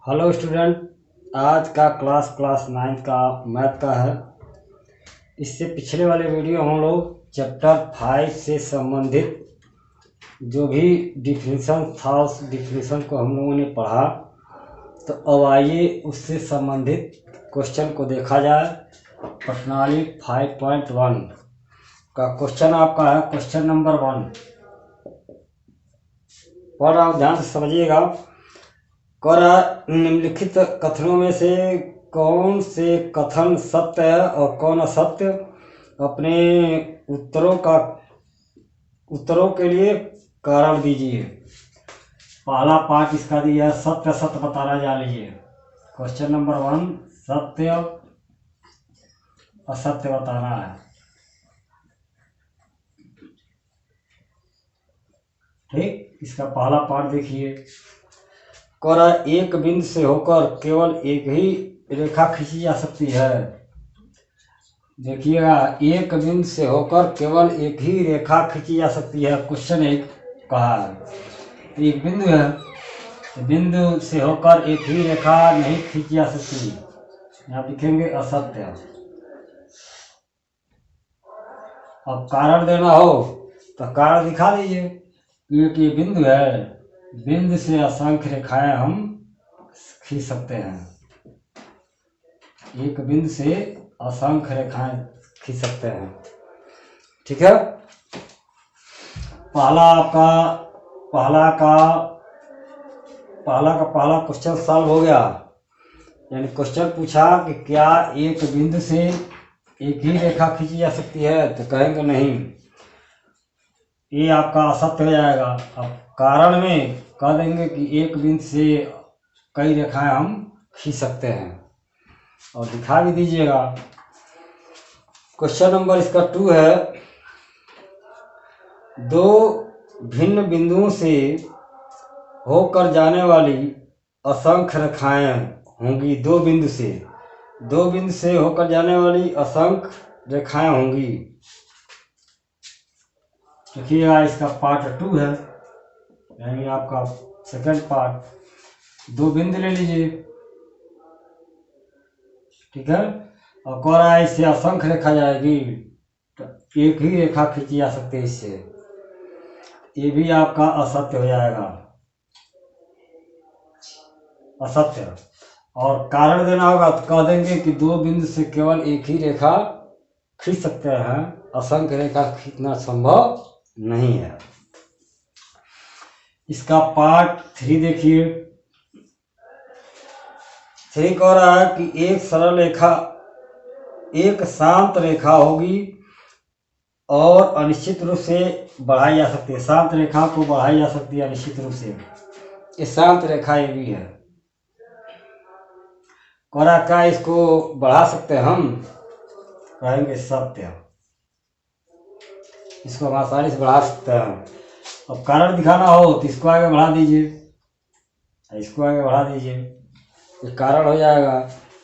Hello student. आज का class 9 का मैथ का है। इससे पिछले वाले वीडियो हम लोग चैप्टर 5 से संबंधित जो भी डिफिनीशन था उस डिफिनीशन को हम लोगों ने पढ़ा। तो अब आइए उससे संबंधित क्वेश्चन को देखा जाए। प्रश्नावली 5.1 का क्वेश्चन आपका है। क्वेश्चन नंबर 1 पढ़ रहा हूँ, ध्यान से समझिएगा। निम्नलिखित कथनों में से कौन से कथन सत्य है और कौन असत्य? अपने उत्तरों के लिए कारण दीजिए। पहला पार्ट इसका दिया है, सत्य असत्य बताना जा लीजिए। क्वेश्चन नंबर 1 सत्य असत्य बताना है। ठीक, इसका पहला पार्ट देखिए। एक बिंदु से होकर केवल एक ही रेखा खींची जा सकती है। देखिएगा, एक बिंदु से होकर केवल एक ही रेखा खींची जा सकती है। क्वेश्चन एक कहा है एक बिंदु है, तो बिंदु से होकर एक ही रेखा नहीं खींची जा सकती। यहाँ लिखेंगे असत्य। अब कारण देना हो तो कारण दिखा दीजिए। ये बिंदु है, बिंदु से असंख्य रेखाएं हम खींच सकते हैं। एक बिंदु से असंख्य रेखाएं खींच सकते हैं। ठीक है, पहला क्वेश्चन सॉल्व हो गया। यानी क्वेश्चन पूछा कि क्या एक बिंदु से एक ही रेखा खींची जा सकती है, तो कहेंगे नहीं, ये आपका असत्य हो जाएगा। अब कारण में कह देंगे कि एक बिंदु से कई रेखाएं हम खींच सकते हैं और दिखा भी दीजिएगा। क्वेश्चन नंबर इसका 2 है। दो भिन्न बिंदुओं से होकर जाने वाली असंख्य रेखाएं होंगी। दो बिंदु से होकर जाने वाली असंख्य रेखाएं होंगी। देखिएगा, इसका पार्ट 2 है, यानी आपका सेकंड पार्ट। दो बिंदु ले लीजिए, ठीक है, और कह रहा है इससे असंख्य रेखा जाएगी, तो एक ही रेखा खींची जा सकती है इससे। ये भी आपका असत्य हो जाएगा, असत्य। और कारण देना होगा तो कह देंगे कि दो बिंदु से केवल एक ही रेखा खींच सकते हैं, असंख्य रेखा खींचना संभव नहीं है। इसका पार्ट 3 देखिए। 3 कह रहा है कि एक सरल रेखा एक शांत रेखा होगी और अनिश्चित रूप से बढ़ाई जा सकती है। शांत रेखा को बढ़ाई जा सकती है अनिश्चित रूप से। ये शांत रेखा ये भी है। कह रहा क्या इसको बढ़ा सकते हैं हम? कहेंगे सत्य, इसको हम आसानी से बढ़ा सकते हैं। अब कारण दिखाना हो तो इसको आगे बढ़ा दीजिए, इसको आगे बढ़ा दीजिए, ये कारण हो जाएगा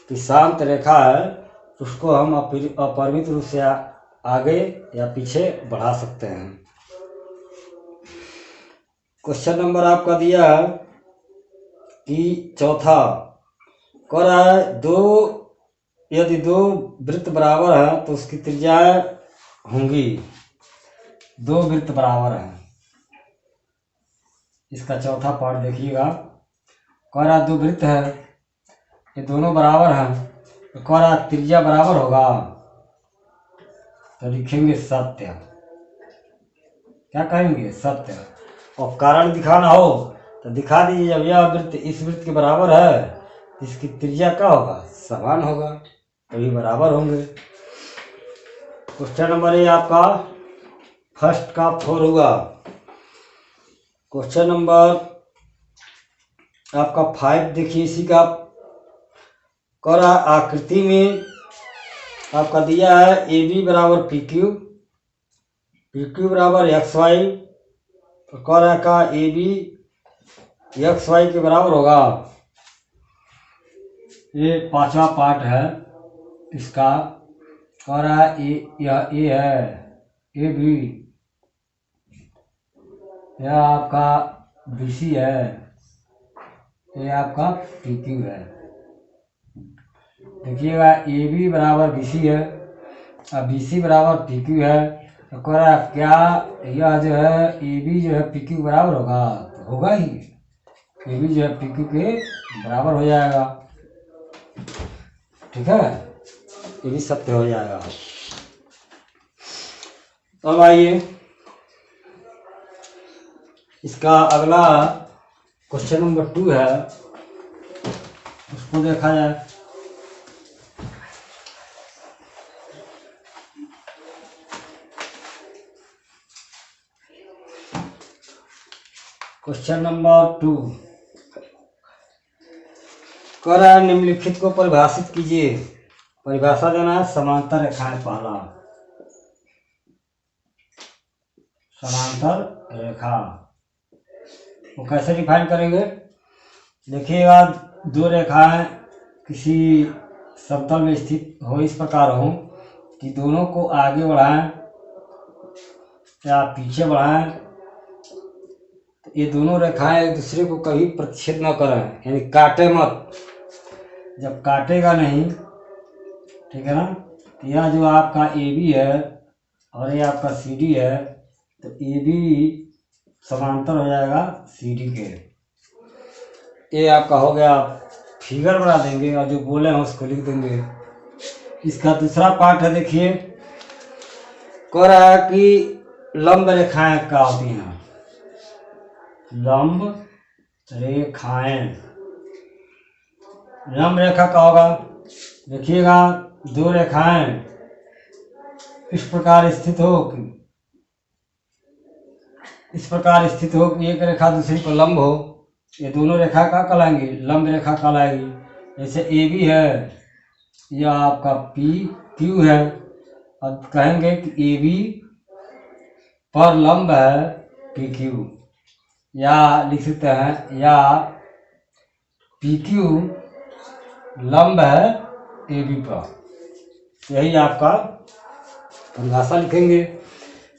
कि शांत रेखा है, उसको हम अपरिमित रूप से आगे या पीछे बढ़ा सकते हैं। क्वेश्चन नंबर आपका दिया है कि चौथा कह रहा है यदि दो वृत्त बराबर है तो उसकी त्रिज्याएं होंगी। दो वृत्त बराबर हैं, इसका चौथा पार्ट देखिएगा। कह रहा दो वृत्त है, ये दोनों बराबर हैं, तो कह रहा त्रिज्या बराबर होगा, तो लिखेंगे सत्य। क्या कहेंगे? सत्य। और कारण दिखाना हो तो दिखा दीजिए, जब यह वृत्त इस वृत्त के बराबर है, इसकी त्रिज्या क्या होगा? समान होगा, तभी बराबर होंगे। क्वेश्चन नंबर ये आपका फर्स्ट का 4 हुआ। क्वेश्चन नंबर आपका 5 देखिए। इसी का कह रहा आकृति में आपका दिया है ए बी बराबर पी क्यू बराबर एक्स वाई। तो कह रहा का ए बी एक्स वाई के बराबर होगा। ये पांचवा पार्ट है इसका। कह रहा है यह ए है, ए बी, यह आपका बी सी है, ये आपका पी क्यू है। देखिएगा ए बी बराबर बी सी है और बी सी बराबर पी क्यू है। तो कह रहा क्या यह जो है ए बी जो है पी क्यू बराबर होगा? तो होगा ही, ए बी जो है पी क्यू के बराबर हो जाएगा। ठीक है, ये भी सत्य हो जाएगा। अब आइए इसका अगला क्वेश्चन नंबर 2 है, उसको देखा जाए। क्वेश्चन नंबर 2 कह रहा है निम्नलिखित को परिभाषित कीजिए। परिभाषा देना है समांतर रेखाएं। पहला समांतर रेखा वो कैसे डिफाइन करेंगे? देखिएगा, दो रेखाएं किसी समतल में स्थित हो, इस प्रकार हो कि दोनों को आगे बढ़ाएं या पीछे बढ़ाएं, तो ये दोनों रेखाएं एक दूसरे को कभी प्रतिच्छेद न करें, यानी काटे मत। जब काटेगा नहीं, ठीक है ना, तो यह जो आपका ए बी है और ये आपका सी डी है, तो ए बी समांतर हो जाएगा सी डी के। ये आपका हो गया। फिगर बना देंगे और जो बोले हैं उसको लिख देंगे। इसका दूसरा पार्ट है, देखिए कह रहा है कि लंब रेखाएं क्या होती हैं। लंब रेखाएं, लंब रेखा क्या होगा? देखिएगा, दो रेखाएं इस प्रकार स्थित हो कि एक रेखा दूसरी पर लंब हो, ये दोनों रेखा क्या कहलाएंगी? लंब रेखा कहलाएगी। जैसे ए बी है, यह आपका पी क्यू है। अब कहेंगे कि ए बी पर लंब है पी क्यू, या लिख सकते हैं या पी क्यू लंब है ए बी पर। यही आपका परिभाषा लिखेंगे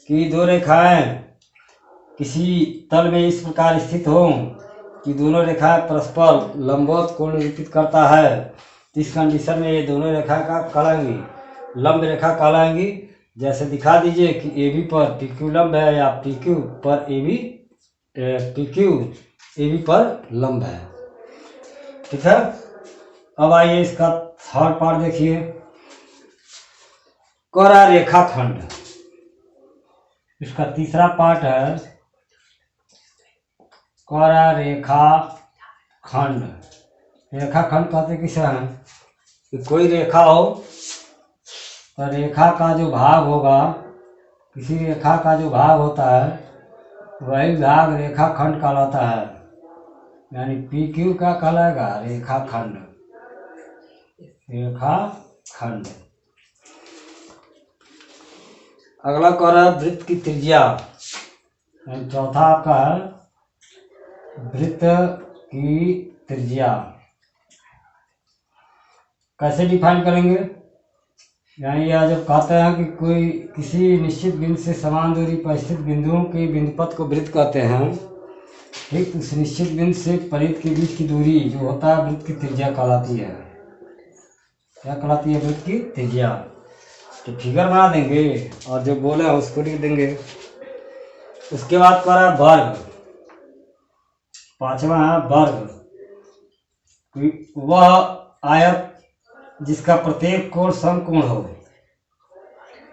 कि दो रेखाएं किसी तल में इस प्रकार स्थित हो कि दोनों रेखाएं परस्पर लंबवत कोण निरूपित करता है, तो इस कंडीशन में ये दोनों रेखा का कहलाएंगी लंब रेखा कहलाएंगी। जैसे दिखा दीजिए कि ए बी पर पी क्यू लंब है या पी क्यू पर ए बी पर लंब है। ठीक है, अब आइए इसका थर्ड पार्ट देखिए। करा रेखाखंड, इसका तीसरा पार्ट है करा रेखाखंड। रेखाखंड कहते किसे हैं? कि कोई रेखा हो तो रेखा का जो भाग होगा, किसी रेखा का जो भाग होता है वही भाग रेखाखंड कहलाता है। यानी पी क्यू क्या कहलाएगा? रेखाखंड। रेखाखंड। अगला कह रहा है वृत्त की त्रिज्या। चौथा आपका है वृत्त की त्रिज्या। कैसे डिफाइन करेंगे? यानी यह जब कहते हैं कि कोई किसी निश्चित बिंदु से समान दूरी पर स्थित बिंदुओं के बिंदुपथ को वृत्त कहते हैं। ठीक, उस निश्चित बिंदु से परिधि के बीच की दूरी जो होता है वृत्त की त्रिज्या कहलाती है। क्या कहलाती है? वृत्त की त्रिज्या। तो फिगर बना देंगे और जो बोले उसको लिख देंगे। उसके बाद कह रहा है वर्ग। पांचवा है वर्ग। वह आयत जिसका प्रत्येक कोण समकोण हो,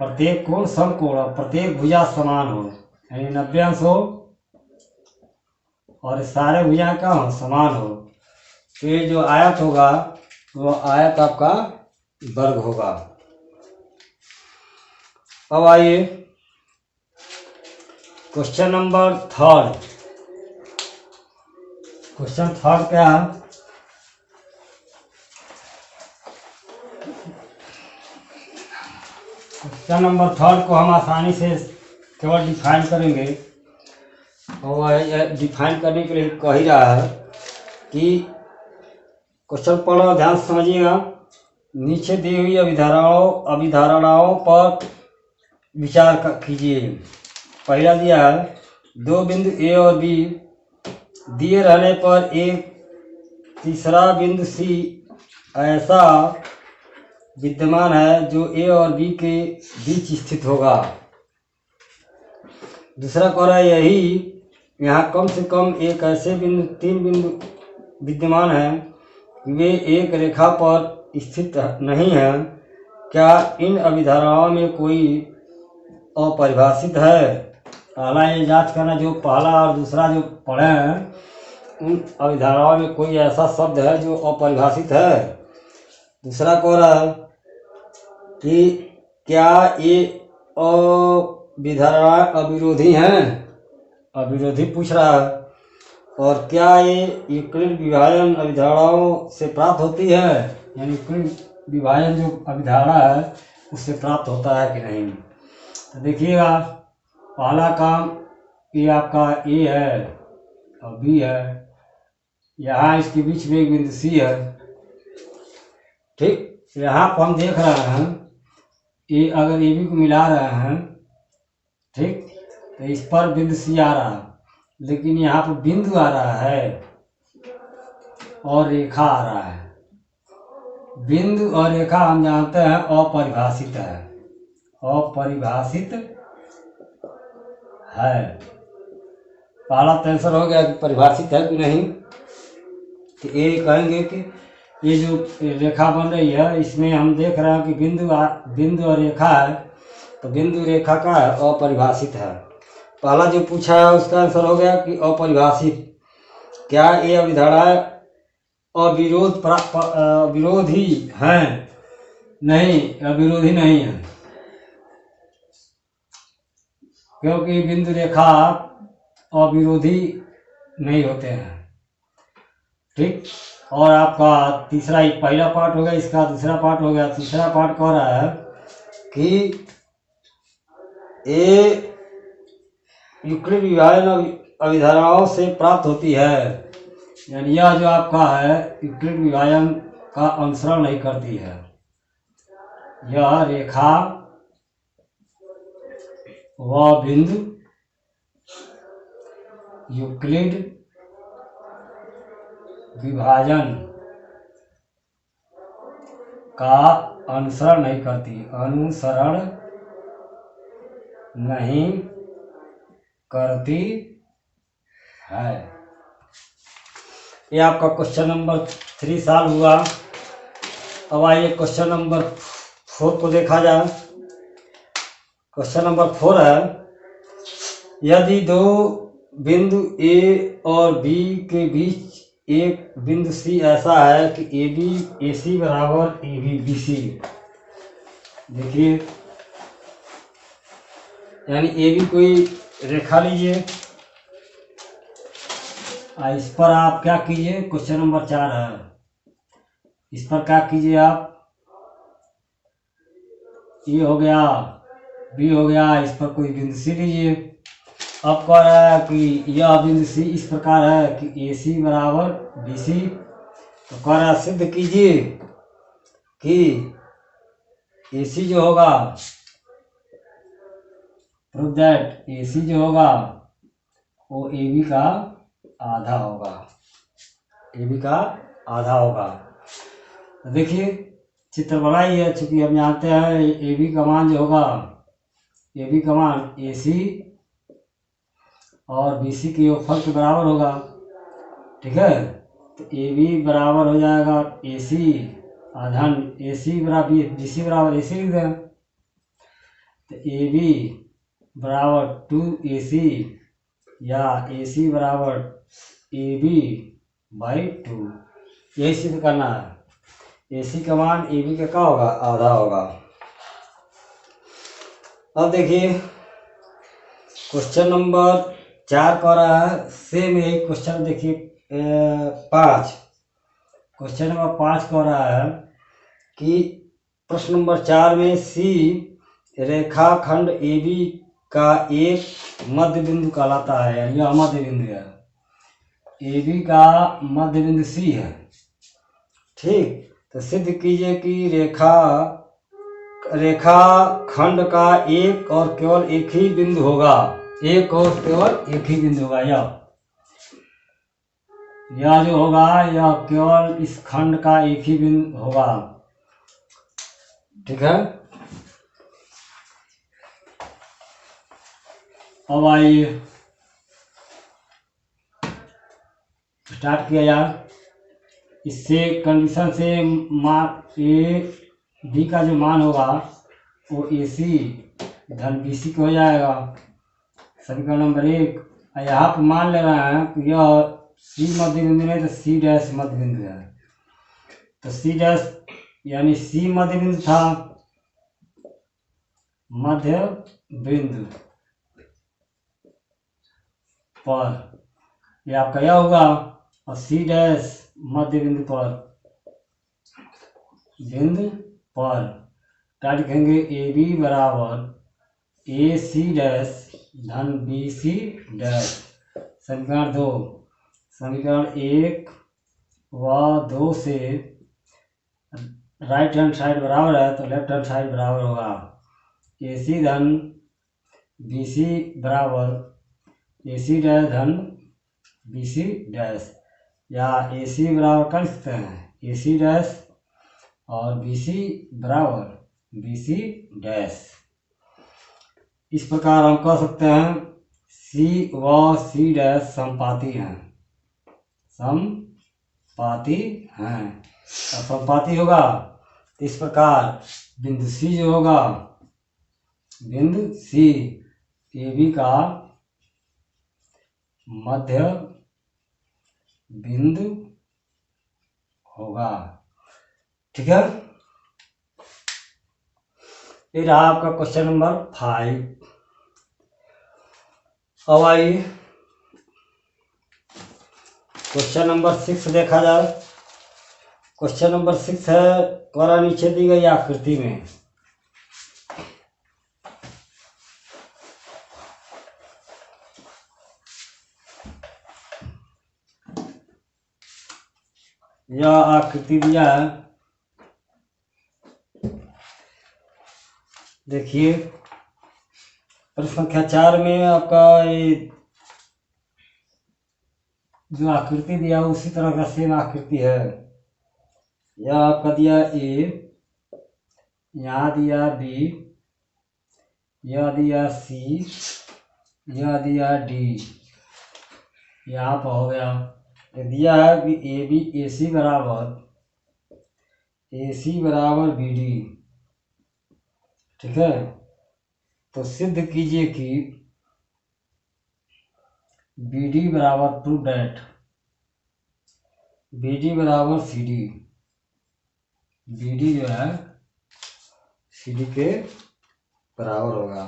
प्रत्येक कोण समकोण और प्रत्येक भुजा समान हो, यानी 90 अंश हो और सारे भुजा का हो समान हो, तो ये जो आयत होगा वो आयत आपका वर्ग होगा। अब आइए क्वेश्चन नंबर 3। क्वेश्चन 3 क्या है? क्वेश्चन नंबर 3 को हम आसानी से केवल डिफाइन करेंगे, और डिफाइन करने के लिए कह ही रहा है कि क्वेश्चन पढ़ो, ध्यान से समझिएगा। नीचे दी हुई अभिधारणाओं पर विचार कीजिए। पहला दिया है दो बिंदु ए और बी दिए रहने पर एक तीसरा बिंदु सी ऐसा विद्यमान है जो ए और बी के बीच स्थित होगा। दूसरा कह रहा है यही यहाँ कम से कम एक ऐसे बिंदु 3 बिंदु विद्यमान हैं कि वे एक रेखा पर स्थित नहीं हैं। क्या इन अभिधारणाओं में कोई अपरिभाषित है? पहला ये जांच करना, जो पहला और दूसरा जो पढ़े हैं उन अभिधारणाओं में कोई ऐसा शब्द है जो अपरिभाषित है। दूसरा कह रहा है कि क्या ये अभिधारणाएं अविरोधी हैं? अविरोधी पूछ रहा है। और क्या ये यूक्लिड विभाजन अभिधारणाओं से प्राप्त होती है, यानी यूक्लिड विभाजन जो अभिधारणा है उससे प्राप्त होता है कि नहीं। तो देखिएगा, पहला काम ये आपका ए है और बी है, यहाँ इसके बीच में एक बिंदु सी है। ठीक, यहाँ पर हम देख रहे हैं ये अगर ए बी को मिला रहे हैं, ठीक, तो इस पर बिंदु सी आ रहा है, लेकिन यहाँ पर बिंदु आ रहा है और रेखा आ रहा है। बिंदु और रेखा हम जानते हैं अपरिभाषित है, अपरिभाषित है। पहला टेंशन हो गया कि परिभाषित है कि नहीं। तो ये कहेंगे कि ये जो रेखा बन रही है इसमें हम देख रहे हैं कि बिंदु और रेखा है, तो बिंदु रेखा का है, अपरिभाषित है। पहला जो पूछा है उसका आंसर हो गया कि अपरिभाषित। क्या ये अभिधारणाएं अविरोधी हैं? नहीं, अविरोधी नहीं है, क्योंकि बिंदु रेखा अविरोधी नहीं होते हैं। ठीक, और आपका तीसरा एक पहला पार्ट हो गया, इसका दूसरा पार्ट हो गया। तीसरा पार्ट कह रहा है कि ये यूक्लिड विभाजन अभिधारणाओं से प्राप्त होती है, यानी यह जो आपका है यूक्लिड विभाजन का अनुसरण नहीं करती है। यह रेखा व बिंदु यूक्लिड विभाजन का अनुसरण नहीं करती, अनुसरण नहीं करती है। ये आपका क्वेश्चन नंबर 3 सॉल्व हुआ। अब आइए क्वेश्चन नंबर 4 को देखा जाए। क्वेश्चन नंबर 4 है, यदि दो बिंदु ए और बी के बीच एक बिंदु सी ऐसा है कि ए बी ए सी बराबर ए बी बी सी। देखिए, यानी ए बी कोई रेखा लीजिए, इस पर आप क्या कीजिए, क्वेश्चन नंबर 4 है, इस पर क्या कीजिए आप, ये हो गया, बी हो गया, इस पर कोई बिंदु सी लीजिए। अब कह रहा है कि यह बिंदु सी इस प्रकार है कि ए सी बराबर बी सी। तो कह रहा है सिद्ध कीजिए कि ए सी जो होगा, प्रूव दैट ए सी जो होगा वो ए बी का आधा होगा, ए बी का आधा होगा। तो देखिए, चित्र बनाइए, चूंकि हम जानते हैं ए बी का मान जो होगा, ए बी का मान ए सी और बी सी के योगफल के बराबर होगा। ठीक है, तो ए बी बराबर हो जाएगा ए सी आधान ए सी बराबर बी सी बराबर ए सी लिख दें। तो ए बी बराबर 2AC या ए सी बराबर ए बी बाई 2, यही सिद्ध करना है। ए सी का मान ए बी का क्या होगा, आधा होगा। अब देखिए, क्वेश्चन नंबर 4 कह रहा है, सेम यही क्वेश्चन देखिए 5, क्वेश्चन नंबर 5 कह रहा है कि प्रश्न नंबर 4 में सी रेखाखंड ए बी का एक मध्य बिंदु कहलाता है, यानी यह मध्य बिंदु है, ए बी का मध्य बिंदु सी है। ठीक, तो सिद्ध कीजिए कि रेखाखंड का एक और केवल एक ही बिंदु होगा, एक और केवल एक ही बिंदु होगा। यह यह जो होगा यह केवल इस खंड का एक ही बिंदु होगा। ठीक है, अब आइए स्टार्ट किया जाए। इससे कंडीशन से मान ए बी का जो मान होगा वो ए सी धन बी सी हो जाएगा। समीकरण नंबर 1। यहाँ पर मान ले रहे हैं कि यह सी मध्य बिंदु नहीं तो सी डैश मध्य बिंदु है। तो सी डैश यानी सी मध्य बिंदु था, मध्य बिंदु पर यह आपका यह होगा, और सी डैश मध्य बिंदु पर क्या लिखेंगे, ए बी बराबर ए सी डैश धन बी सी डैश। समीकरण 2। समीकरण 1 व 2 से राइट हैंड साइड बराबर है तो लेफ्ट हैंड साइड बराबर होगा ए सी धन बी सी बराबर ए सी डैश धन बी सी डैश, या ए सी बराबर कर सकते हैं ए सी डैश और बी सी बराबर बी सी डैश। इस प्रकार हम कह सकते हैं सी व सी डैश समपाती हैं, समपाती हैं। और समपाती होगा तो इस प्रकार बिंदु सी जो होगा, बिंदु सी ए बी का मध्य बिंदु होगा। ठीक है, ये रहा आपका क्वेश्चन नंबर 5। अब आइए क्वेश्चन नंबर 6 देखा जाए। क्वेश्चन नंबर 6 है द्वारा नीचे दी गई आकृति में यह आकृति दिया है। देखिए प्रश्न संख्या 4 में आपका ये जो आकृति दिया उसी तरह का सेम आकृति है। यह आपका दिया ए, यहाँ दिया बी, यह दिया सी, यह दिया डी, यहाँ पर हो गया। दिया है कि ए बी ए सी बराबर बी डी। ठीक है, तो सिद्ध कीजिए कि बी डी बराबर प्रूव दैट बी डी बराबर सी डी, बी डी जो है सी डी के बराबर होगा।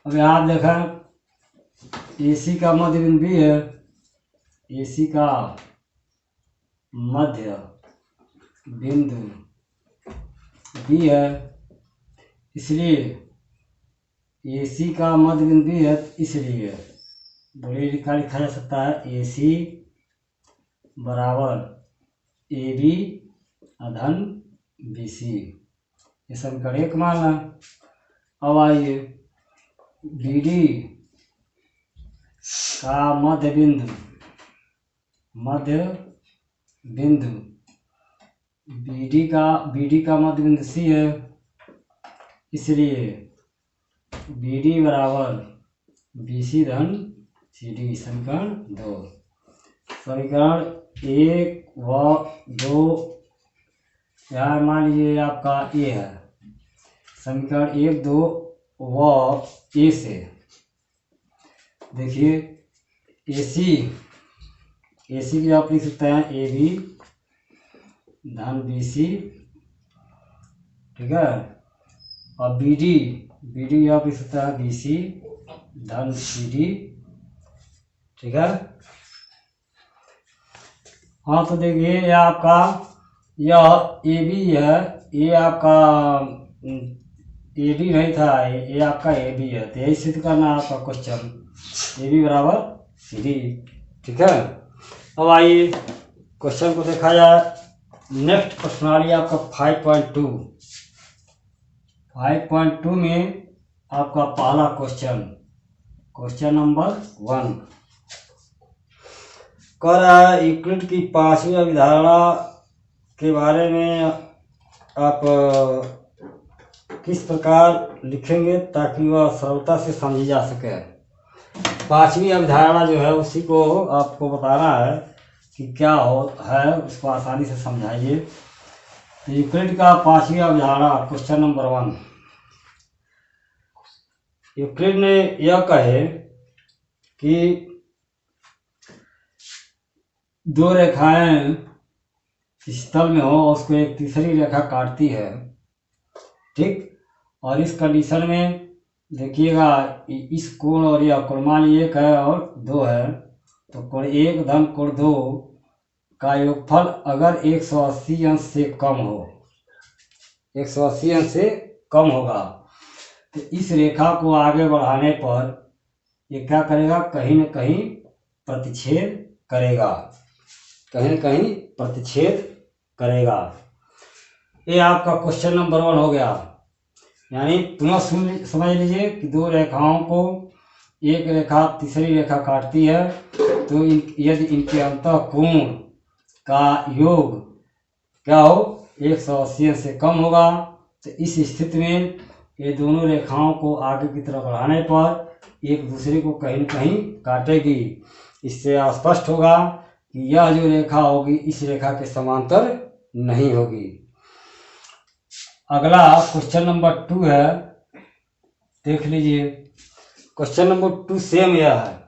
अब यहाँ आप देखा ए सी का मध्य बिंदु बी है, ए सी का मध्य बिंदु बी है, इसलिए ए सी का मध्य बिंदु बी है, इसलिए बड़े लिखा जा सकता है ए सी बराबर ए बी धन बी सी। ये समीकरण 1 मान है। अब आइए बी डी का मध्य बिंदु बी डी का मध्य बिंदु सी है, इसलिए बी डी बराबर बी सी धन सी डी। समीकरण 2। समीकरण 1 व 2 यहाँ मान लीजिए आपका ए है। समीकरण 1 2 व ए से देखिए ए सी भी आप लिख सकते हैं ए बी धन बी सी। ठीक है, और बी डी आप लिख सकते हैं बी सी धन सी डी। ठीक है, हाँ तो देखिए यह आपका यह ए बी है, ये आपका ए डी नहीं था, ये आपका ए बी है। तो यही सिद्ध करना है आपका क्वेश्चन ए बी बराबर सी डी। ठीक है, अब आइए क्वेश्चन को देखा जाए। नेक्स्ट प्रश्नावली आपका 5.2 में आपका पहला क्वेश्चन क्वेश्चन नंबर 1 कह रहा है यूक्लिड की 5वीं अवधारणा के बारे में आप किस प्रकार लिखेंगे ताकि वह सरलता से समझी जा सके। 5वीं अवधारणा जो है उसी को आपको बताना है कि क्या है, उसको आसानी से समझाइए। तो यूक्लिड का 5वीं अवधारणा क्वेश्चन नंबर 1, यूक्लिड ने यह कहे कि दो रेखाएं इस तल में हो और उसको एक तीसरी रेखा काटती है, ठीक। और इस कंडीशन में देखिएगा इस कोण और यह कोण मान 1 है और 2 है, तो कोण 1 धन कोण 2 का योगफल अगर 180 अंश से कम हो, 180 अंश से कम होगा, तो इस रेखा को आगे बढ़ाने पर ये क्या करेगा, कहीं न कहीं प्रतिच्छेद करेगा, कहीं न कहीं प्रतिच्छेद करेगा। ये आपका क्वेश्चन नंबर 1 हो गया। यानी पुनः समझ लीजिए कि दो रेखाओं को एक रेखा तीसरी रेखा काटती है, तो यदि इनके अंतः कोण का योग क्या हो, 180 से कम होगा, तो इस स्थिति में ये दोनों रेखाओं को आगे की तरफ बढ़ाने पर एक दूसरे को कहीं न कहीं काटेगी। इससे स्पष्ट होगा कि यह जो रेखा होगी इस रेखा के समांतर नहीं होगी। अगला क्वेश्चन नंबर 2 है, देख लीजिए। क्वेश्चन नंबर 2 सेम यह है,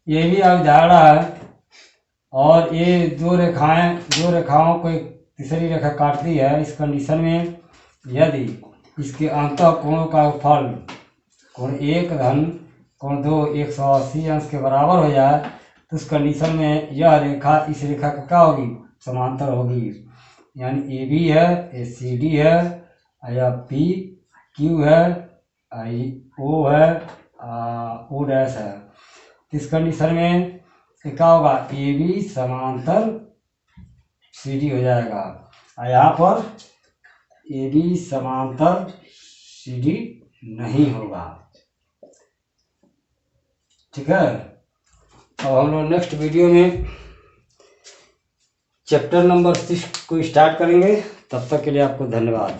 ये भी अवधारणा है और ये दो रेखाओं को एक तीसरी रेखा काटती है। इस कंडीशन में यदि इसके अंतः कोणों का फल कोण 1 धन कोण 2 180 अंश के बराबर हो जाए, तो उस कंडीशन में यह रेखा इस रेखा का क्या होगी, समांतर होगी। यानी ए बी है, ए सी डी है, या पी क्यू है, आई ओ है, ओ डैश है। इस कंडीशन में क्या होगा, ए बी समांतर सी डी हो जाएगा, और यहाँ पर ए बी समांतर सी डी नहीं होगा, ठीक है। अब हम लोग नेक्स्ट वीडियो में चैप्टर नंबर 6 को स्टार्ट करेंगे। तब तक के लिए आपको धन्यवाद।